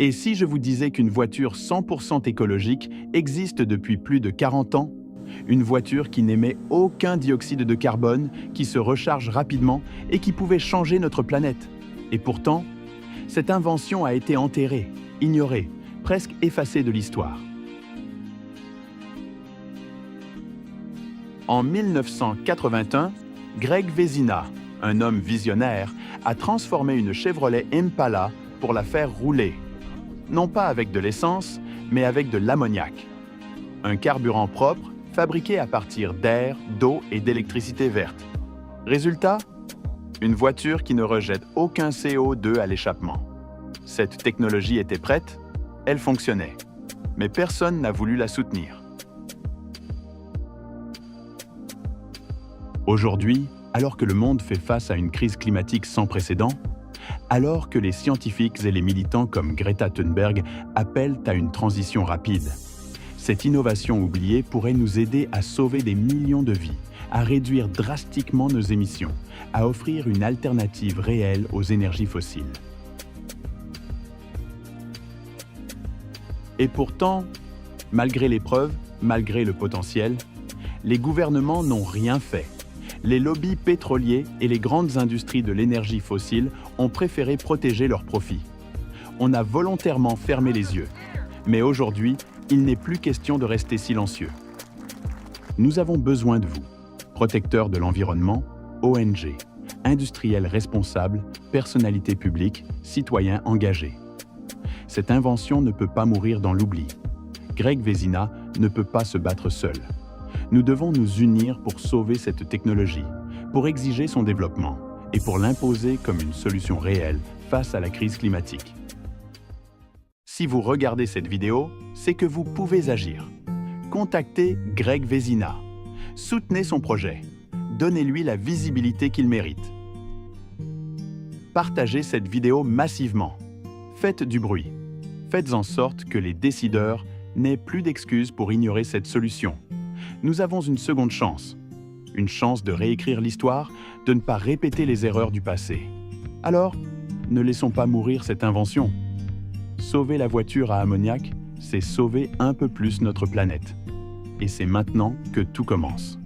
Et si je vous disais qu'une voiture 100% écologique existe depuis plus de 40 ans? Une voiture qui n'émet aucun dioxyde de carbone, qui se recharge rapidement et qui pouvait changer notre planète. Et pourtant, cette invention a été enterrée, ignorée, presque effacée de l'histoire. En 1981, Greg Vezina, un homme visionnaire, a transformé une Chevrolet Impala pour la faire rouler. Non pas avec de l'essence, mais avec de l'ammoniac. Un carburant propre, fabriqué à partir d'air, d'eau et d'électricité verte. Résultat? Une voiture qui ne rejette aucun CO2 à l'échappement. Cette technologie était prête, elle fonctionnait, mais personne n'a voulu la soutenir. Aujourd'hui, alors que le monde fait face à une crise climatique sans précédent, alors que les scientifiques et les militants comme Greta Thunberg appellent à une transition rapide, cette innovation oubliée pourrait nous aider à sauver des millions de vies, à réduire drastiquement nos émissions, à offrir une alternative réelle aux énergies fossiles. Et pourtant, malgré les preuves, malgré le potentiel, les gouvernements n'ont rien fait. Les lobbies pétroliers et les grandes industries de l'énergie fossile ont préféré protéger leurs profits. On a volontairement fermé les yeux. Mais aujourd'hui, il n'est plus question de rester silencieux. Nous avons besoin de vous, protecteurs de l'environnement, ONG, industriels responsables, personnalités publiques, citoyens engagés. Cette invention ne peut pas mourir dans l'oubli. Greg Vezina ne peut pas se battre seul. Nous devons nous unir pour sauver cette technologie, pour exiger son développement et pour l'imposer comme une solution réelle face à la crise climatique. Si vous regardez cette vidéo, c'est que vous pouvez agir. Contactez Greg Vezina. Soutenez son projet. Donnez-lui la visibilité qu'il mérite. Partagez cette vidéo massivement. Faites du bruit. Faites en sorte que les décideurs n'aient plus d'excuses pour ignorer cette solution. Nous avons une seconde chance. Une chance de réécrire l'histoire, de ne pas répéter les erreurs du passé. Alors, ne laissons pas mourir cette invention. Sauver la voiture à ammoniac, c'est sauver un peu plus notre planète. Et c'est maintenant que tout commence.